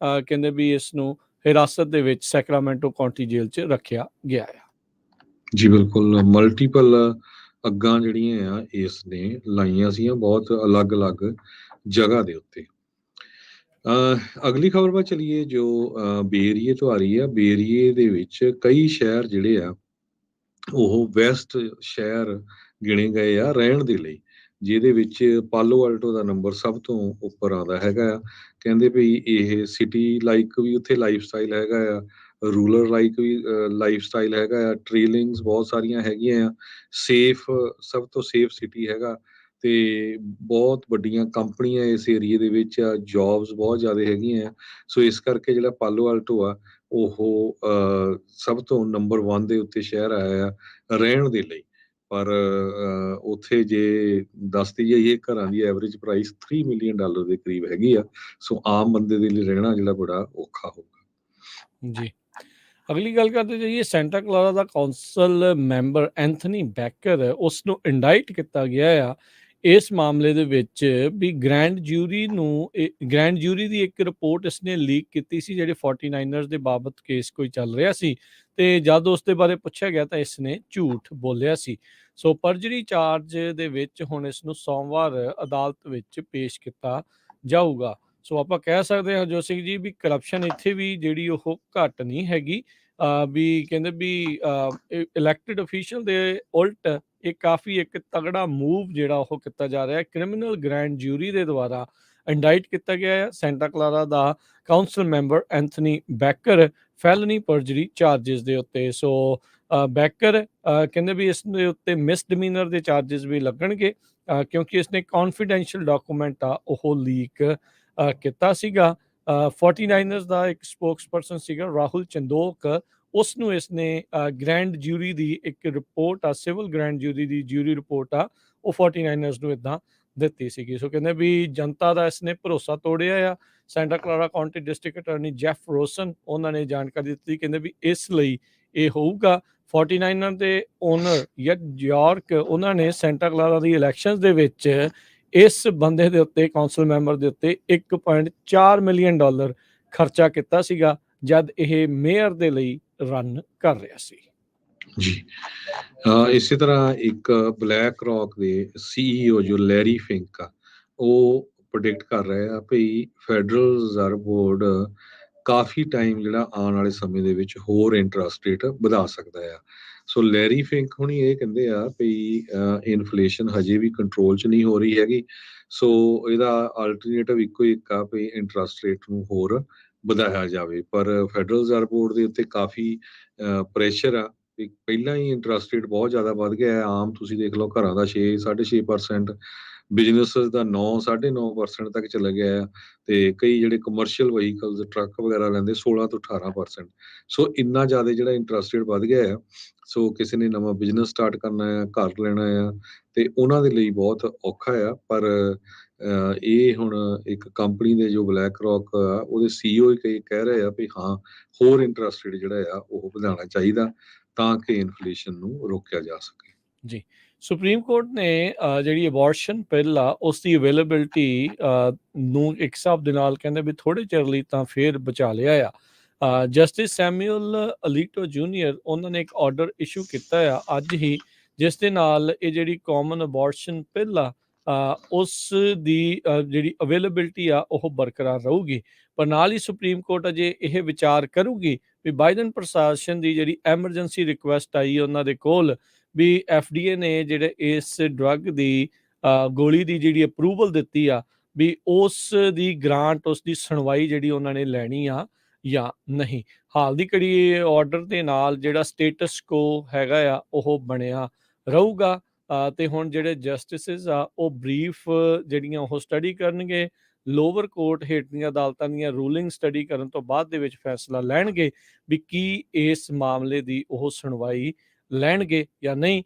ਕਹਿੰਦੇ ਵੀ ਇਸ ਨੂੰ ਹਿਰਾਸਤ ਦੇ ਵਿੱਚ ਸੈਕਰਾਮੈਂਟੋ ਕਾਉਂਟੀ ਜੇਲ੍ਹ 'ਚ ਰੱਖਿਆ ਗਿਆ ਆ। ਜੀ ਬਿਲਕੁਲ, ਮਲਟੀਪਲ ਅੱਗਾਂ ਜਿਹੜੀਆਂ ਆ ਇਸ ਨੇ ਲਾਈਆਂ ਸੀਆਂ ਬਹੁਤ ਅਲੱਗ-ਅਲੱਗ ਜਗ੍ਹਾ ਦੇ ਉੱਤੇ। ਅਗਲੀ ਖਬਰ ਵੱਲ ਚਲੀਏ ਜੋ ਬੇਰੀਏ ਤੋਂ ਆ ਰਹੀ ਆ। ਬੇਰੀਏ ਦੇ ਵਿੱਚ ਕਈ ਸ਼ਹਿਰ ਜਿਹੜੇ ਆ ਉਹ ਵੈਸਟ ਸ਼ਹਿਰ ਗਿਣੇ ਗਏ ਆ ਰਹਿਣ ਦੇ ਲਈ, ਜਿਹਦੇ ਵਿੱਚ ਪਾਲੋ ਆਲਟੋ ਦਾ ਨੰਬਰ ਸਭ ਤੋਂ ਉੱਪਰ ਆਉਂਦਾ ਹੈਗਾ ਆ। ਕਹਿੰਦੇ ਵੀ ਇਹ ਸਿਟੀ ਲਾਈਕ ਵੀ ਉੱਥੇ ਲਾਈਫ ਸਟਾਈਲ ਹੈਗਾ ਆ, ਰੂਰਲ ਲਾਈਕ ਵੀ ਲਾਈਫ ਸਟਾਈਲ ਹੈਗਾ ਆ, ਟ੍ਰੇਲਿੰਗਸ ਬਹੁਤ ਸਾਰੀਆਂ ਹੈਗੀਆਂ ਆ, ਸੇਫ, ਸਭ ਤੋਂ ਸੇਫ ਸਿਟੀ ਹੈਗਾ ਤੇ ਬਹੁਤ ਵੱਡੀਆਂ ਕੰਪਨੀਆਂ ਇਸ ਏਰੀਏ ਦੇ ਵਿੱਚ ਆ, ਜੌਬਸ ਬਹੁਤ ਜ਼ਿਆਦਾ ਹੈਗੀਆਂ ਆ। ਸੋ ਇਸ ਕਰਕੇ ਜਿਹੜਾ ਪਾਲੋ ਆਲਟੋ ਆ ਉਹ ਸਭ ਤੋਂ ਨੰਬਰ 1 ਦੇ ਉੱਤੇ ਸ਼ਹਿਰ ਆਇਆ ਆ ਰਹਿਣ ਦੇ ਲਈ। ਪਰ ਉੱਥੇ ਜੇ ਦੱਸਦੀ ਜਾਈਏ ਘਰਾਂ ਦੀ ਐਵਰੇਜ ਪ੍ਰਾਈਸ $3 ਮਿਲੀਅਨ ਦੇ ਕਰੀਬ ਹੈਗੀ ਆ। ਸੋ ਆਮ ਬੰਦੇ ਦੇ ਲਈ ਰਹਿਣਾ ਜਿਹੜਾ ਬੜਾ ਔਖਾ ਹੋਊਗਾ। ਜੀ, ਅਗਲੀ ਗੱਲ ਕਰਦੇ ਜਾਈਏ। ਸੈਂਟਾ ਕਲਾਰਾ ਦਾ ਕੌਂਸਲ ਮੈਂਬਰ ਐਂਥਨੀ ਬੈਕਰ ਉਸ ਨੂੰ ਇੰਡਾਈਟ ਕੀਤਾ ਗਿਆ ਆ ਇਸ ਮਾਮਲੇ ਦੇ ਵਿੱਚ ਵੀ ਗ੍ਰੈਂਡ ਜਿਊਰੀ ਦੀ ਇੱਕ ਰਿਪੋਰਟ ਇਸਨੇ ਲੀਕ ਕੀਤੀ ਸੀ ਜਿਹੜੇ 49ers ਦੇ ਬਾਬਤ ਕੇਸ ਕੋਈ ਚੱਲ ਰਿਹਾ ਸੀ ਤੇ ਜਦ ਉਸ ਦੇ ਬਾਰੇ ਪੁੱਛਿਆ ਗਿਆ ਤਾਂ ਇਸਨੇ ਝੂਠ ਬੋਲਿਆ ਸੀ। ਸੋ ਪਰਜਰੀ ਚਾਰਜ ਦੇ ਵਿੱਚ ਹੁਣ ਇਸ ਨੂੰ ਸੋਮਵਾਰ ਅਦਾਲਤ ਵਿੱਚ ਪੇਸ਼ ਕੀਤਾ ਜਾਊਗਾ। ਸੋ ਆਪਾਂ ਕਹਿ ਸਕਦੇ ਹਾਂ ਹਰਜੋਤ ਸਿੰਘ ਜੀ ਵੀ ਕਰਪਸ਼ਨ ਇੱਥੇ ਵੀ ਜਿਹੜੀ ਉਹ ਘੱਟ ਨਹੀਂ ਹੈਗੀ। ਵੀ ਕਹਿੰਦੇ ਵੀ ਇਲੈਕਟਿਡ ਅਫੀਸ਼ੀਅਲ ਦੇ ਉਲਟ ਇਹ ਕਾਫੀ ਇੱਕ ਤਗੜਾ ਮੂਵ ਜਿਹੜਾ ਉਹ ਕੀਤਾ ਜਾ ਰਿਹਾ। ਕ੍ਰਿਮੀਨਲ ਗ੍ਰੈਂਡ ਜਿਊਰੀ ਦੇ ਦੁਆਰਾ ਇੰਡਾਈਟ ਕੀਤਾ ਗਿਆ ਹੈ ਸੈਂਟਾ ਕਲਾਰਾ ਦਾ council member Anthony Becker felony perjury charges ਦੇ ਉੱਤੇ। ਸੋ ਬੈਕਰ ਕਹਿੰਦੇ ਵੀ ਇਸ ਦੇ ਉੱਤੇ ਮਿਸਡਿਮੀਨਰ ਦੇ ਚਾਰਜਸ ਵੀ ਲੱਗਣਗੇ ਕਿਉਂਕਿ ਇਸਨੇ ਕੌਨਫੀਡੈਂਸ਼ੀਅਲ ਡਾਕੂਮੈਂਟ ਆ ਉਹ ਲੀਕ ਕੀਤਾ ਸੀਗਾ। 49ers ਦਾ ਇੱਕ ਸਪੋਕਸਪਰਸਨ ਸੀਗਾ ਰਾਹੁਲ ਚੰਦੋਕ, ਉਸ ਨੂੰ ਇਸਨੇ ਗ੍ਰੈਂਡ ਜਿਊਰੀ ਦੀ ਇੱਕ ਰਿਪੋਰਟ ਆ, ਸਿਵਲ ਗ੍ਰੈਂਡ ਜਿਊਰੀ ਦੀ ਜਿਊਰੀ ਰਿਪੋਰਟ ਆ, ਉਹ 49ers ਨੂੰ ਇਦਾਂ ਦਿੱਤੀ ਸੀਗੀ। ਸੋ ਕਹਿੰਦੇ ਵੀ ਜਨਤਾ ਦਾ ਇਸਨੇ ਭਰੋਸਾ ਤੋੜਿਆ ਆ। Santa Clara County district attorney Jeff Rosen ਉਹਨਾਂ ਨੇ ਜਾਣਕਾਰੀ ਦਿੱਤੀ, ਕਹਿੰਦੇ ਵੀ ਇਸ ਲਈ ਇਹ ਹੋਊਗਾ। 49 ਦੇ ਓਨਰ ਯਾਰਕ ਉਹਨਾਂ ਨੇ ਸੈਂਟਾ ਕਲਾਰਾ ਦੀ ਇਲੈਕਸ਼ਨਸ ਦੇ ਵਿੱਚ ਇਸ ਬੰਦੇ ਦੇ ਉੱਤੇ, ਕੌਂਸਲ ਮੈਂਬਰ ਦੇ ਉੱਤੇ $1.4 ਮਿਲੀਅਨ ਖਰਚਾ ਕੀਤਾ ਸੀਗਾ ਜਦ ਇਹ ਮੇਅਰ ਦੇ ਲਈ ਰਨ ਕਰ ਰਿਹਾ ਸੀ। ਜੀ ਇਸੇ ਤਰ੍ਹਾਂ ਇੱਕ ਬਲੈਕ ਰੌਕ ਦੇ CEO ਜੋ ਲੈਰੀ ਫਿੰਕ ਆ, ਉਹ ਪ੍ਰੈਡਿਕਟ ਕਰ ਰਹੇ ਆ ਵੀ ਫੈਡਰਲ ਰਿਜ਼ਰਵ ਬੋਰਡ ਕਾਫੀ ਟਾਈਮ ਜਿਹੜਾ ਆਉਣ ਵਾਲੇ ਸਮੇਂ ਦੇ ਵਿੱਚ ਹੋਰ ਇੰਟਰਸਟ ਰੇਟ ਵਧਾ ਸਕਦਾ ਆ। ਸੋ ਲੈਰੀ ਫਿੰਕ ਹੁਣੀ ਇਹ ਕਹਿੰਦੇ ਆ ਵੀ ਇਨਫਲੇਸ਼ਨ ਹਜੇ ਵੀ ਕੰਟਰੋਲ 'ਚ ਨਹੀਂ ਹੋ ਰਹੀ ਹੈਗੀ। ਸੋ ਇਹਦਾ ਅਲਟਰਨੇਟਿਵ ਇੱਕੋ ਇੱਕ ਆ ਵੀ ਇੰਟਰਸਟ ਰੇਟ ਨੂੰ ਹੋਰ ਵਧਾਇਆ ਜਾਵੇ। ਪਰ ਫੈਡਰਲ ਰਿਜ਼ਰਵ ਬੋਰਡ ਦੇ ਉੱਤੇ ਕਾਫੀ ਪ੍ਰੈਸ਼ਰ ਆ। ਪਹਿਲਾਂ ਹੀ ਇੰਟਰਸਟ ਰੇਟ ਬਹੁਤ ਜ਼ਿਆਦਾ ਵੱਧ ਗਿਆ ਹੈ। ਆਮ ਤੁਸੀਂ ਦੇਖ ਲਓ ਘਰਾਂ ਦਾ 6-6.5%, ਬਿਜ਼ਨਸ ਦਾ 9-9.5% ਤੱਕ ਚਲਾ ਗਿਆ ਆ, ਤੇ ਕਈ ਜਿਹੜੇ ਕਮਰਸ਼ੀਅਲ ਵਹੀਕਲਸ ਟਰੱਕ ਵਗੈਰਾ ਲੈਂਦੇ 16 ਤੋਂ 18%। ਸੋ ਇੰਨਾ ਜ਼ਿਆਦਾ ਜਿਹੜਾ ਇੰਟਰਸਟ ਰੇਟ ਵੱਧ ਗਿਆ ਆ। ਸੋ ਕਿਸੇ ਨੇ ਨਵਾਂ ਬਿਜ਼ਨਸ ਸਟਾਰਟ ਕਰਨਾ ਆ, ਘਰ ਲੈਣਾ ਆ, ਤੇ ਉਹਨਾਂ ਦੇ ਲਈ ਬਹੁਤ ਔਖਾ ਆ। ਪਰ ਇਹ ਹੁਣ ਇੱਕ ਕੰਪਨੀ ਦੇ ਜੋ ਬਲੈਕ ਰੌਕ ਆ ਉਹਦੇ CEO ਹੀ ਕਹਿ ਰਹੇ ਆ ਵੀ ਹਾਂ, ਹੋਰ ਇੰਟਰਸਟ ਰੇਟ ਜਿਹੜਾ ਆ ਉਹ ਵਧਾਉਣਾ ਚਾਹੀਦਾ ਤਾਂ ਕਿ ਇਨਫਲੇਸ਼ਨ ਨੂੰ ਰੋਕਿਆ ਜਾ ਸਕੇ। ਜੀ, ਸੁਪਰੀਮ ਕੋਰਟ ਨੇ ਜਿਹੜੀ ਅਬੋਰਸ਼ਨ ਬਿੱਲ ਆ ਉਸ ਦੀ ਅਵੇਲੇਬਿਲਿਟੀ ਨੂੰ ਇੱਕ ਹਿਸਾਬ ਦੇ ਨਾਲ ਕਹਿੰਦੇ ਵੀ ਥੋੜੇ ਚਿਰ ਲਈ ਤਾਂ ਫੇਰ ਬਚਾ ਲਿਆ ਆ। ਜਸਟਿਸ ਸੈਮੂਅਲ ਅਲੀਟੋ ਜੂਨੀਅਰ ਉਹਨਾਂ ਨੇ ਇੱਕ ਆਰਡਰ ਇਸ਼ੂ ਕੀਤਾ ਆ ਅੱਜ ਹੀ, ਜਿਸ ਦੇ ਨਾਲ ਇਹ ਜਿਹੜੀ ਕਾਮਨ ਅਬੋਰਸ਼ਨ ਬਿੱਲ ਆ ਉਸ ਦੀ ਜਿਹੜੀ ਅਵੇਲੇਬਿਲਿਟੀ ਆ ਉਹ ਬਰਕਰਾਰ ਰਹੂਗੀ। ਪਰ ਨਾਲ ਹੀ ਸੁਪਰੀਮ ਕੋਰਟ ਅਜੇ ਇਹ ਵਿਚਾਰ ਕਰੂਗੀ ਵੀ ਬਾਈਡਨ ਪ੍ਰਸ਼ਾਸਨ ਦੀ ਜਿਹੜੀ ਐਮਰਜੈਂਸੀ ਰਿਕੁਐਸਟ ਆਈ ਉਹਨਾਂ ਦੇ ਕੋਲ ਵੀ FDA ਨੇ ਜਿਹੜੇ ਇਸ ਡਰੱਗ ਦੀ ਗੋਲੀ ਦੀ ਜਿਹੜੀ ਅਪਰੂਵਲ ਦਿੱਤੀ ਆ ਵੀ ਉਸ ਦੀ ਗ੍ਰਾਂਟ, ਉਸ ਦੀ ਸੁਣਵਾਈ ਜਿਹੜੀ ਉਹਨਾਂ ਨੇ ਲੈਣੀ ਆ ਜਾਂ ਨਹੀਂ। ਹਾਲ ਦੀ ਘੜੀ ਆਰਡਰ ਦੇ ਨਾਲ ਜਿਹੜਾ ਸਟੇਟਸ ਕੋ ਹੈਗਾ ਆ ਉਹ ਬਣਿਆ ਰਹੂਗਾ। ਤੇ ਹੁਣ ਜਿਹੜੇ ਜਸਟਿਸਿਸ ਆ ਉਹ ਬਰੀਫ ਜਿਹੜੀਆਂ ਉਹ ਸਟੱਡੀ ਕਰਨਗੇ, ਲੋਅਰ ਕੋਰਟ ਹੇਠਲੀਆਂ ਅਦਾਲਤਾਂ ਦੀਆਂ ਰੂਲਿੰਗ ਸਟੱਡੀ ਕਰਨ ਤੋਂ ਬਾਅਦ ਦੇ ਵਿੱਚ ਫੈਸਲਾ ਲੈਣਗੇ ਵੀ ਕੀ ਇਸ ਮਾਮਲੇ ਦੀ ਉਹ ਸੁਣਵਾਈ ਲੈਣਗੇ ਜਾਂ ਨਹੀਂ।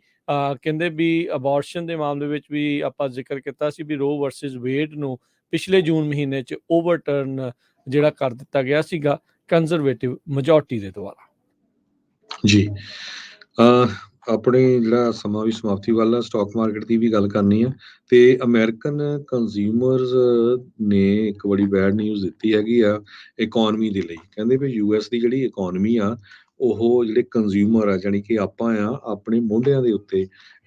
ਕਹਿੰਦੇ ਵੀ ਅਬੋਰਸ਼ਨ ਦੇ ਮਾਮਲੇ ਵਿੱਚ ਵੀ ਆਪਾਂ ਜ਼ਿਕਰ ਕੀਤਾ ਸੀ ਵੀ ਰੋ ਵਰਸਿਸ ਵੇਡ ਨੂੰ ਪਿਛਲੇ ਜੂਨ ਮਹੀਨੇ 'ਚ ਓਵਰਟਰਨ ਜਿਹੜਾ ਕਰ ਦਿੱਤਾ ਗਿਆ ਸੀਗਾ ਕੰਜ਼ਰਵੇਟਿਵ ਮੈਜੋਰਟੀ ਦੇ ਦੁਆਰਾ। ਜੀ, ਆਪਣੇ ਜਿਹੜਾ ਸਮਾਂ ਵੀ ਸਮਾਪਤੀ ਵੱਲ ਆ, ਸਟਾਕ ਮਾਰਕੀਟ ਦੀ ਵੀ ਗੱਲ ਕਰਨੀ ਆ। ਤੇ ਅਮਰੀਕਨ ਕੰਜ਼ਿਊਮਰਸ ਨੇ ਇੱਕ ਬੜੀ ਬੈਡ ਨਿਊਜ਼ ਦਿੱਤੀ ਹੈਗੀ ਆ ਇਕੋਨਮੀ ਦੇ ਲਈ। ਕਹਿੰਦੇ ਵੀ US ਦੀ ਜਿਹੜੀ ਇਕੋਨਮੀ ਆ ਉਹ ਜਿਹੜੇ ਕੰਜ਼ਿਊਮਰ ਆ, ਜਾਣੀ ਕਿ ਆਪਾਂ ਆ, ਆਪਣੇ ਮੋਢਿਆਂ ਦੇ ਉੱਤੇ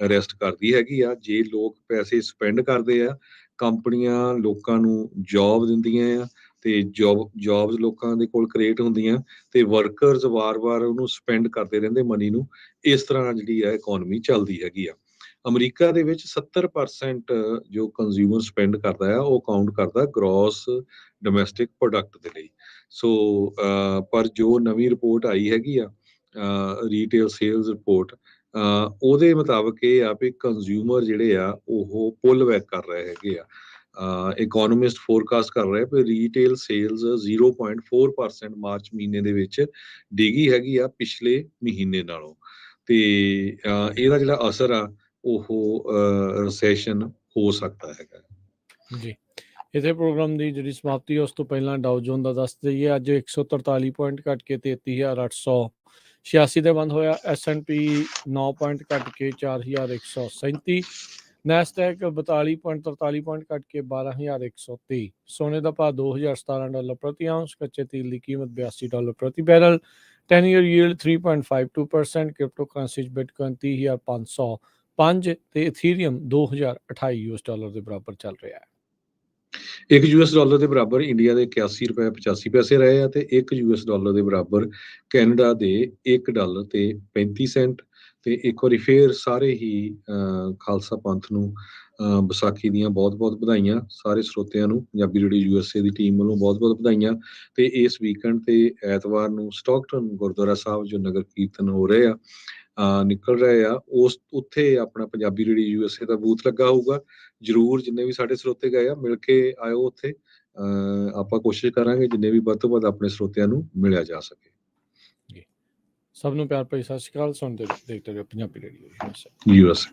ਰੈਸਟ ਕਰਦੀ ਹੈਗੀ ਆ। ਜੇ ਲੋਕ ਪੈਸੇ ਸਪੈਂਡ ਕਰਦੇ ਆ, ਕੰਪਨੀਆਂ ਲੋਕਾਂ ਨੂੰ ਜੌਬ ਦਿੰਦੀਆਂ ਆ, ਤੇ ਜੌਬਸ ਲੋਕਾਂ ਦੇ ਕੋਲ ਕ੍ਰੀਏਟ ਹੁੰਦੀਆਂ, ਤੇ ਵਰਕਰਸ ਵਾਰ-ਵਾਰ ਉਹਨੂੰ ਸਪੈਂਡ ਕਰਦੇ ਰਹਿੰਦੇ ਮਨੀ ਨੂੰ। ਇਸ ਤਰ੍ਹਾਂ ਜਿਹੜੀ ਆ ਇਕੋਨਮੀ ਚੱਲਦੀ ਹੈਗੀ ਆ। ਅਮਰੀਕਾ ਦੇ ਵਿੱਚ 70% ਜੋ ਕੰਜ਼ਿਊਮਰ ਸਪੈਂਡ ਕਰਦਾ ਆ ਉਹ ਕਾਊਂਟ ਕਰਦਾ ਗ੍ਰੋਸ ਡੋਮੈਸਟਿਕ ਪ੍ਰੋਡਕਟ ਦੇ ਲਈ। ਸੋ ਪਰ ਜੋ ਨਵੀਂ ਰਿਪੋਰਟ ਆਈ ਹੈਗੀ ਆ, ਰੀਟੇਲ ਸੇਲਸ ਰਿਪੋਰਟ, ਉਹਦੇ ਮੁਤਾਬਕ ਇਹ ਆ ਵੀ ਕੰਜ਼ਿਊਮਰ ਜਿਹੜੇ ਆ ਉਹ ਪੁੱਲ ਬੈਕ ਕਰ ਰਹੇ ਹੈਗੇ ਆ। ਇਕੋਨੋਮਿਸਟ ਫੋਰਕਾਸਟ ਕਰ ਰਹੇ ਵੀ ਰੀਟੇਲ ਸੇਲਸ 0.4% ਮਾਰਚ ਮਹੀਨੇ ਦੇ ਵਿੱਚ ਡਿੱਗੀ ਹੈਗੀ ਆ ਪਿਛਲੇ ਮਹੀਨੇ ਨਾਲੋਂ। ਤੇ ਇਹਦਾ ਜਿਹੜਾ ਅਸਰ ਆ ਉਹ ਰਿਸੈਸ਼ਨ ਹੋ ਸਕਦਾ ਹੈਗਾ। ਜੀ, ਇਸੇ ਪ੍ਰੋਗਰਾਮ ਦੀ ਜਿਹੜੀ ਸਮਾਪਤੀ ਉਸ ਤੋਂ ਪਹਿਲਾਂ ਡਾਊ ਜੋਨ ਦਾ ਦੱਸ ਦਈਏ, ਅੱਜ 143 ਪੁਆਇੰਟ ਘਟ ਕੇ 33,886 ਤੇ ਬੰਦ ਹੋਇਆ। S&P 9 ਪੁਆਇੰਟ ਘਟ ਕੇ 4,137, ਨੈਸਡੈਕ 42.43 ਪੁਆਇੰਟ ਘਟ ਕੇ 12,123। ਸੋਨੇ ਦਾ ਭਾਅ $2,017 ਪ੍ਰਤੀ ਆਉਂਸ, ਕੱਚੇ ਤੇਲ ਦੀ ਕੀਮਤ $82 ਪ੍ਰਤੀ barrel, 10-year yield 3.52%, crypto currency 'ਚ ਬਿਟਕੋਇਨ 30,505 ਤੇ ਇਥੀਰੀਅਮ $2,028 ਦੇ ਬਰਾਬਰ ਚੱਲ ਰਿਹਾ ਹੈ। $1 ਦੇ ਬਰਾਬਰ ਇੰਡੀਆ ਦੇ $81.85 ਰਹੇ ਆ, ਤੇ $1 ਦੇ ਬਰਾਬਰ ਕੈਨੇਡਾ ਦੇ $1 ਤੇ 35 ਸੈਂਟ। ਤੇ ਇੱਕ ਵਾਰੀ ਫੇਰ ਸਾਰੇ ਹੀ ਖਾਲਸਾ ਪੰਥ ਨੂੰ ਵਿਸਾਖੀ ਦੀਆਂ ਬਹੁਤ-ਬਹੁਤ ਵਧਾਈਆਂ। ਸਾਰੇ ਸਰੋਤਿਆਂ ਨੂੰ ਪੰਜਾਬੀ ਰੇਡੀਓ USA ਦੀ ਟੀਮ ਵੱਲੋਂ ਬਹੁਤ-ਬਹੁਤ ਵਧਾਈਆਂ। ਤੇ ਇਸ ਵੀਕਐਂਡ ਤੇ ਐਤਵਾਰ ਨੂੰ ਸਟਾਕਟਨ ਗੁਰਦੁਆਰਾ ਸਾਹਿਬ ਜੋ ਨਗਰ ਕੀਰਤਨ ਹੋ ਰਹੇ ਆ, ਨਿਕਲ ਰਹੇ ਆ, ਉਸ ਉੱਥੇ ਆਪਣਾ ਪੰਜਾਬੀ ਰੇਡੀਓ USA ਦਾ ਬੂਥ ਲੱਗਾ ਹੋਊਗਾ। ਜ਼ਰੂਰ ਜਿੰਨੇ ਵੀ ਸਾਡੇ ਸਰੋਤੇ ਗਏ ਆ ਮਿਲ ਕੇ ਆਇਓ ਉੱਥੇ। ਆਪਾਂ ਕੋਸ਼ਿਸ਼ ਕਰਾਂਗੇ ਜਿੰਨੇ ਵੀ ਵੱਧ ਤੋਂ ਵੱਧ ਆਪਣੇ ਸਰੋਤਿਆਂ ਨੂੰ ਮਿਲਿਆ ਜਾ ਸਕੇ। ਸਭ ਨੂੰ ਪਿਆਰ ਭਰੀ ਸਤਿ ਸ਼੍ਰੀ ਅਕਾਲ। ਸੁਣਦੇ ਦੇਖਦੇ ਰਹੋ ਪੰਜਾਬੀ ਰੇਡੀਓ USA।